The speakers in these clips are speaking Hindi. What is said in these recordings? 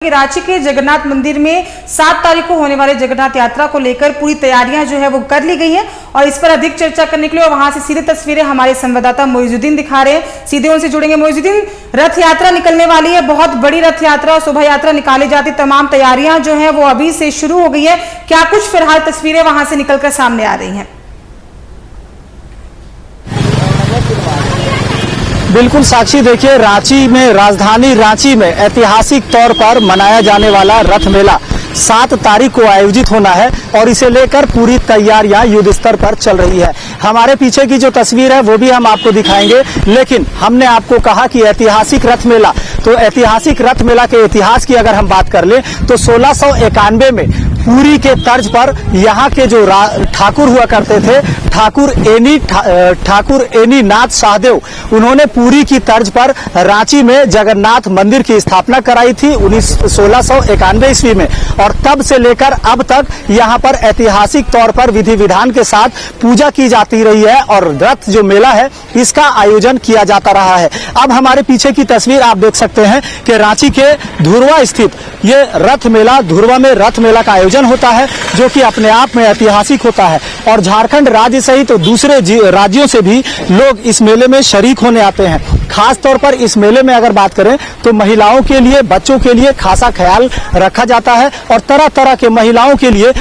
रांची के जगन्नाथ मंदिर में 7 तारीख को होने वाले जगन्नाथ यात्रा को लेकर पूरी तैयारियां जो है वो कर ली गई हैं और इस पर अधिक चर्चा करने के लिए वहां से सीधे तस्वीरें हमारे संवाददाता मोइजुद्दीन दिखा रहे हैं। सीधे उनसे जुड़ेंगे। मोइजुद्दीन, रथ यात्रा निकलने वाली है, बहुत बड़ी रथ यात्रा और शोभा यात्रा निकाली जाती, तमाम तैयारियां जो है वो अभी से शुरू हो गई है। क्या कुछ फिलहाल तस्वीरें वहां से निकलकर सामने आ रही हैं? बिल्कुल साक्षी, देखिए रांची में, राजधानी रांची में ऐतिहासिक तौर पर मनाया जाने वाला रथ मेला 7 तारीख को आयोजित होना है और इसे लेकर पूरी तैयारियां युद्ध स्तर पर चल रही है। हमारे पीछे की जो तस्वीर है वो भी हम आपको दिखाएंगे, लेकिन हमने आपको कहा कि ऐतिहासिक रथ मेला, तो ऐतिहासिक रथ मेला के इतिहास की अगर हम बात कर लें तो 1691 में पुरी के तर्ज पर यहाँ के जो ठाकुर हुआ करते थे, ठाकुर एनी नाथ शाहदेव, उन्होंने पुरी की तर्ज पर रांची में जगन्नाथ मंदिर की स्थापना कराई थी 1691 ईस्वी में। और तब से लेकर अब तक यहाँ पर ऐतिहासिक तौर पर विधि विधान के साथ पूजा की जाती रही है और रथ जो मेला है इसका आयोजन किया जाता रहा है। अब हमारे पीछे की तस्वीर आप देख सकते हैं कि रांची के धुरवा स्थित ये रथ मेला, धुरवा में रथ मेला का आयोजन होता है जो कि अपने आप में ऐतिहासिक होता है और झारखंड राज्य सहित तो दूसरे राज्यों से भी लोग इस मेले में शरीक होने आते हैं। खास तौर पर इस मेले में अगर बात करें तो महिलाओं के लिए, बच्चों के लिए खासा ख्याल रखा जाता है और तरह तरह के महिलाओं के लिए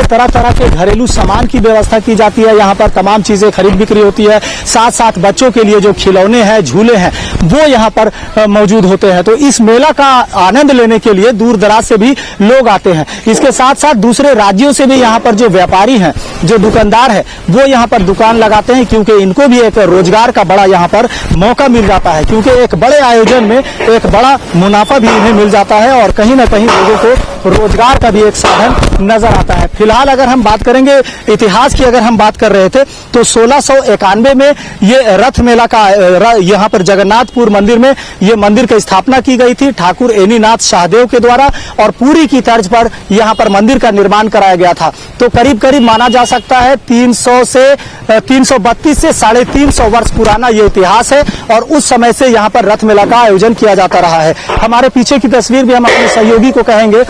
तरह तरह के घरेलू सामान की व्यवस्था की जाती है। यहाँ पर तमाम चीजें खरीद बिक्री होती है, साथ साथ बच्चों के लिए जो खिलौने हैं, झूले हैं, वो यहाँ पर मौजूद होते हैं। तो इस मेला का आनंद लेने के लिए दूर दराज से भी लोग आते हैं। इसके साथ साथ दूसरे राज्यों से भी यहाँ पर जो व्यापारी हैं, जो दुकानदार है, वो यहाँ पर दुकान लगाते हैं क्योंकि इनको भी एक रोजगार का बड़ा यहाँ पर मौका मिल जाता है, क्योंकि एक बड़े आयोजन में एक बड़ा मुनाफा भी इन्हें मिल जाता है और कहीं ना कहीं लोगों को रोजगार का भी एक साधन नजर आता है। फिलहाल अगर हम बात करेंगे इतिहास की, अगर हम बात कर रहे थे तो 1691 में ये रथ मेला का यहाँ पर जगन्नाथपुर मंदिर में ये मंदिर की स्थापना की गई थी ठाकुर एनीनाथ शाहदेव के द्वारा और पुरी की तर्ज पर यहाँ पर मंदिर का निर्माण कराया गया था। तो करीब करीब माना जा सकता है 332 से 350 वर्ष पुराना ये इतिहास है और उस समय से यहाँ पर रथ मेला का आयोजन किया जाता रहा है। हमारे पीछे की तस्वीर भी हम अपने सहयोगी को कहेंगे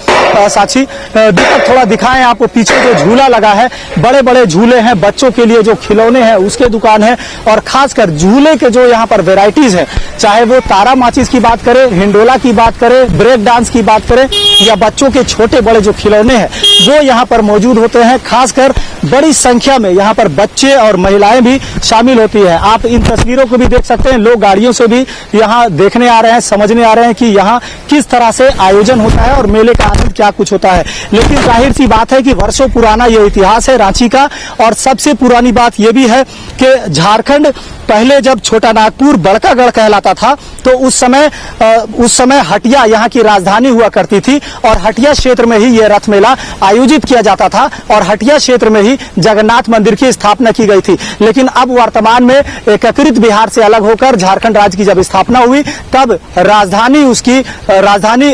साक्षी थोड़ा दिखाएं आपको। पीछे जो झूला लगा है, बड़े बड़े झूले हैं, बच्चों के लिए जो खिलौने हैं उसके दुकान है और खासकर झूले के जो यहाँ पर वेराइटीज है, चाहे वो तारा माचिस की बात करें, हिंडोला की बात करें, ब्रेक डांस की बात करें या बच्चों के छोटे बड़े जो खिलौने हैं वो यहाँ पर मौजूद होते हैं। खासकर बड़ी संख्या में यहाँ पर बच्चे और महिलाएं भी शामिल होती है। आप इन तस्वीरों को भी देख सकते हैं, लोग गाड़ियों से भी यहाँ देखने आ रहे हैं, समझने आ रहे हैं कि यहाँ किस तरह से आयोजन होता है और मेले का आनंद क्या कुछ होता है। लेकिन जाहिर सी बात है कि वर्षों पुराना ये इतिहास है रांची का और सबसे पुरानी बात ये भी है कि झारखंड पहले जब छोटा नागपुर बड़कागढ़ कहलाता था तो उस समय हटिया यहाँ की राजधानी हुआ करती थी और हटिया क्षेत्र में ही ये रथ मेला आयोजित किया जाता था और हटिया क्षेत्र में ही जगन्नाथ मंदिर की स्थापना की गई थी। लेकिन अब वर्तमान में एकीकृत बिहार से अलग होकर झारखंड राज्य की जब स्थापना हुई तब राजधानी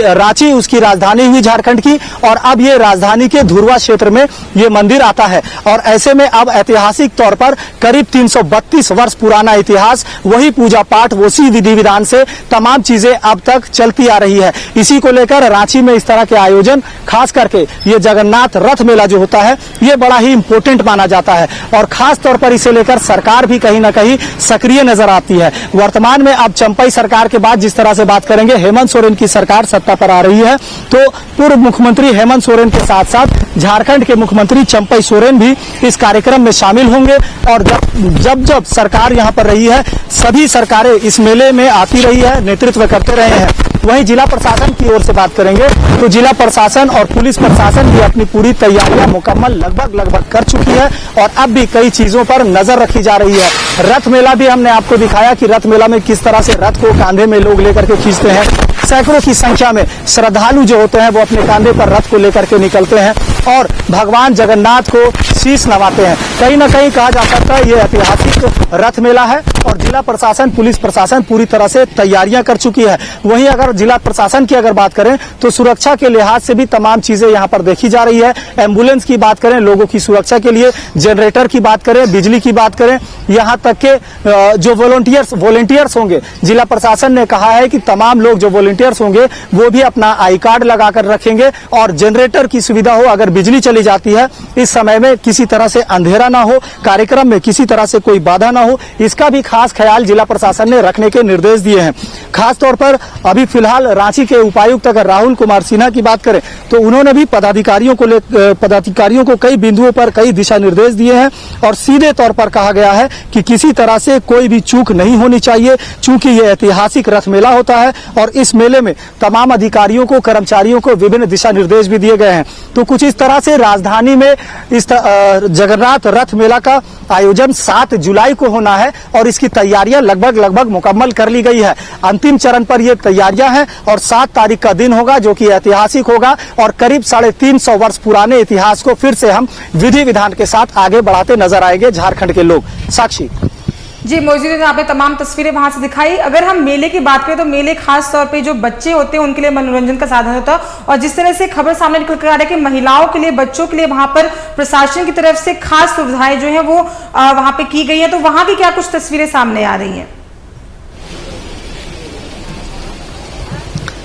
रांची उसकी राजधानी हुई झारखंड की और अब ये राजधानी के धुरवा क्षेत्र में ये मंदिर आता है और ऐसे में अब ऐतिहासिक तौर पर करीब 332 वर्ष पुराना इतिहास, वही पूजा पाठ, उसी विधि विधान से तमाम चीजें अब तक चलती आ रही है। इसी को लेकर रांची में इस तरह के आयोजन, खास करके ये जगन्नाथ रथ मेला जो होता है ये बड़ा ही इंपॉर्टेंट माना जाता है और खास तौर पर इसे लेकर सरकार भी कहीं ना कहीं सक्रिय नजर आती है। वर्तमान में अब चंपई सरकार के बाद जिस तरह से बात करेंगे, हेमंत सोरेन की सरकार सत्ता पर आ रही है तो पूर्व मुख्यमंत्री हेमंत सोरेन के साथ साथ झारखंड के मुख्यमंत्री चंपई सोरेन भी इस कार्यक्रम में शामिल होंगे और जब सरकार यहाँ पर रही है, सभी सरकारें इस मेले में आती रही है, नेतृत्व करते रहे हैं। वहीं जिला प्रशासन की ओर से बात करेंगे तो जिला प्रशासन और पुलिस प्रशासन भी अपनी पूरी तैयारियां मुकम्मल लगभग कर चुकी है और अब भी कई चीजों पर नजर रखी जा रही है। रथ मेला भी हमने आपको दिखाया कि रथ मेला में किस तरह से रथ को कांधे में लोग लेकर के खींचते हैं। सैकड़ों की संख्या में श्रद्धालु जो होते हैं वो अपने कांधे पर रथ को लेकर के निकलते हैं और भगवान जगन्नाथ को शीश नवाते हैं। कहीं ना कहीं कहा जा सकता है ये ऐतिहासिक रथ मेला है और जिला प्रशासन, पुलिस प्रशासन पूरी तरह से तैयारियां कर चुकी है। वहीं अगर जिला प्रशासन की अगर बात करें तो सुरक्षा के लिहाज से भी तमाम चीजें यहाँ पर देखी जा रही है। एम्बुलेंस की बात करें, लोगों की सुरक्षा के लिए जनरेटर की बात करें, बिजली की बात करें, यहाँ तक के जो वॉलंटियर्स होंगे, जिला प्रशासन ने कहा है कि तमाम लोग जो वॉलंटियर्स होंगे वो भी अपना आई कार्ड लगाकर रखेंगे और जनरेटर की सुविधा हो, अगर बिजली चली जाती है इस समय में किसी तरह से अंधेरा ना हो, कार्यक्रम में किसी तरह से कोई बाधा ना हो, इसका भी खास ख्याल जिला प्रशासन ने रखने के निर्देश दिए हैं। खास तौर पर अभी फिलहाल रांची के उपायुक्त अगर राहुल कुमार सिन्हा की बात करें तो उन्होंने भी पदाधिकारियों को कई बिंदुओं पर कई दिशा निर्देश दिए हैं और सीधे तौर पर कहा गया है कि किसी तरह से कोई भी चूक नहीं होनी चाहिए, चूंकि यह ऐतिहासिक रथ मेला होता है और इस मेले में तमाम अधिकारियों को, कर्मचारियों को विभिन्न दिशा निर्देश भी दिए गए हैं। तो कुछ इस तरह से राजधानी में इस जगन्नाथ रथ मेला का आयोजन 7 जुलाई को होना है और इसकी तैयारियां लगभग मुकम्मल कर ली गई है। अंतिम चरण पर ये तैयारियां हैं और 7 तारीख का दिन होगा जो कि ऐतिहासिक होगा और करीब 350 वर्ष पुराने इतिहास को फिर से हम विधि विधान के साथ आगे बढ़ाते नजर आएंगे झारखंड के लोग। साक्षी जी, मोइजुद्दीन ने आपने तमाम तस्वीरें वहां से दिखाई। अगर हम मेले की बात करें तो मेले खास तौर पे जो बच्चे होते हैं उनके लिए मनोरंजन का साधन होता है और जिस तरह से खबर सामने निकल कर आ रहा है कि महिलाओं के लिए, बच्चों के लिए वहां पर प्रशासन की तरफ से खास सुविधाएं जो है वो वहां पे की गई है, तो वहां की क्या कुछ तस्वीरें सामने आ रही हैं?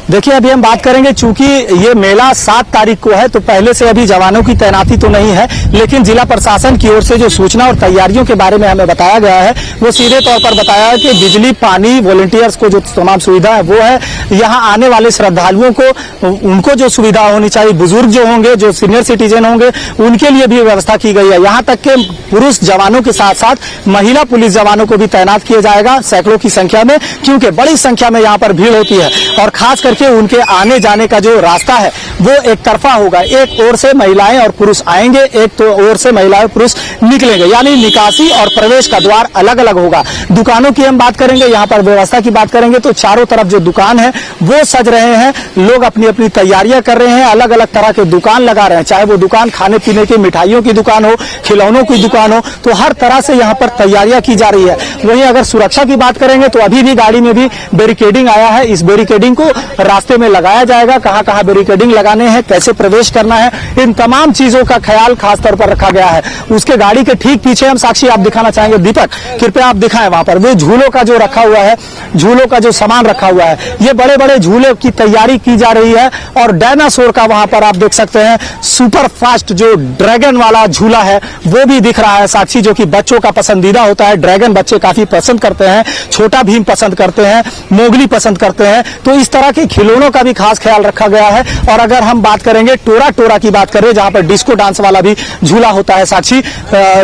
देखिए, अभी हम बात करेंगे चूंकि ये मेला 7 तारीख को है तो पहले से अभी जवानों की तैनाती तो नहीं है, लेकिन जिला प्रशासन की ओर से जो सूचना और तैयारियों के बारे में हमें बताया गया है वो सीधे तौर पर बताया है कि बिजली, पानी, वॉलंटियर्स को जो तमाम सुविधा है वो है। यहाँ आने वाले श्रद्धालुओं को उनको जो सुविधा होनी चाहिए, बुजुर्ग जो होंगे, जो सीनियर सिटीजन होंगे, उनके लिए भी व्यवस्था की गई है। यहाँ तक के पुरुष जवानों के साथ साथ महिला पुलिस जवानों को भी तैनात किया जाएगा सैकड़ों की संख्या में, क्योंकि बड़ी संख्या में यहाँ पर भीड़ होती है और खास करके उनके आने जाने का जो रास्ता है वो एक तरफा होगा। एक ओर से महिलाएं और पुरुष आएंगे, एक तो ओर से महिलाएं और पुरुष निकलेंगे, यानी निकासी और प्रवेश का द्वार अलग अलग होगा। दुकानों की हम बात करेंगे, यहाँ पर व्यवस्था की बात करेंगे तो चारों तरफ जो दुकान है वो सज रहे हैं, लोग अपनी अपनी तैयारियां कर रहे हैं, अलग अलग तरह के दुकान लगा रहे हैं, चाहे वो दुकान खाने पीने की, मिठाइयों की दुकान हो, खिलौनों की दुकान हो, तो हर तरह से यहाँ पर तैयारियां की जा रही है। वहीं अगर सुरक्षा की बात करेंगे तो अभी भी गाड़ी में भी बैरिकेडिंग आया है, इस बैरिकेडिंग को रास्ते में लगाया जाएगा, कहां कहां बैरिकेडिंग लगाने हैं, कैसे प्रवेश करना है, इन तमाम चीजों का ख्याल खास तौर पर रखा गया है। उसके गाड़ी के ठीक पीछे हम साक्षी आप दिखाना चाहेंगे, दीपक कृपया आप दिखाएं, वहां पर वो झूलों का जो रखा हुआ है, झूलों का जो सामान रखा हुआ है, ये बड़े बड़े झूले की तैयारी की जा रही है और डायनासोर का वहां पर आप देख सकते हैं सुपर फास्ट जो ड्रैगन वाला झूला है वो भी दिख रहा है साक्षी, जो कि बच्चों का पसंदीदा होता है। ड्रैगन बच्चे काफी पसंद करते हैं, छोटा भीम पसंद करते हैं, मोगली पसंद करते हैं, तो इस तरह के खिलौनों का भी खास ख्याल रखा गया है। और अगर हम बात करेंगे टोरा टोरा की बात करें, जहां पर डिस्को डांस वाला भी झूला होता है साक्षी,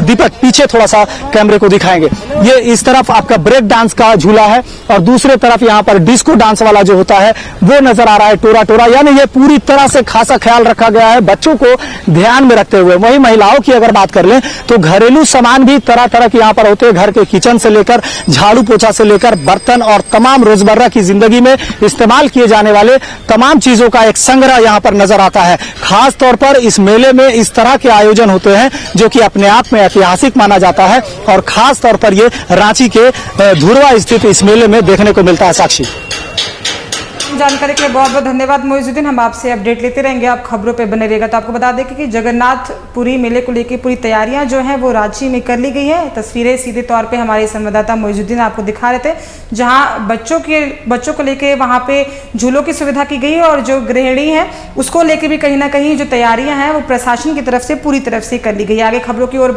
दीपक पीछे थोड़ा सा कैमरे को दिखाएंगे, ये इस तरफ आपका ब्रेक डांस का झूला है और दूसरे तरफ यहाँ पर डिस्को डांस वाला जो होता है वो नजर आ रहा है, टोरा टोरा, यानी ये पूरी तरह से खासा ख्याल रखा गया है बच्चों को ध्यान में रखते हुए। वही महिलाओं की अगर बात कर लें तो घरेलू सामान भी तरह तरह के यहाँ पर होते हैं, घर के किचन से लेकर झाड़ू पोछा से लेकर बर्तन और तमाम रोजमर्रा की जिंदगी में इस्तेमाल किए जाने वाले तमाम चीजों का एक संग्रह यहाँ पर नजर आता है। खास तौर पर इस मेले में इस तरह के आयोजन होते हैं जो कि अपने आप में ऐतिहासिक माना जाता है और खास तौर पर ये रांची के धुरवा स्थित इस मेले में देखने को मिलता है। साक्षी, जानकारी के लिए बहुत बहुत धन्यवाद मोइजुद्दीन, हम आपसे अपडेट लेते रहेंगे, आप खबरों पे बने रहिएगा। तो आपको बता दें कि जगन्नाथपुरी मेले को लेकर पूरी तैयारियां जो हैं वो रांची में कर ली गई हैं। तस्वीरें सीधे तौर पे हमारे संवाददाता मोइजुद्दीन आपको दिखा रहे थे, जहां बच्चों को लेकर वहां पे झूलों की सुविधा की गई है और जो गृहिणी है उसको लेकर भी कहीं ना कहीं जो तैयारियां हैं वो प्रशासन की तरफ से पूरी तरफ से कर ली गई। आगे खबरों की ओर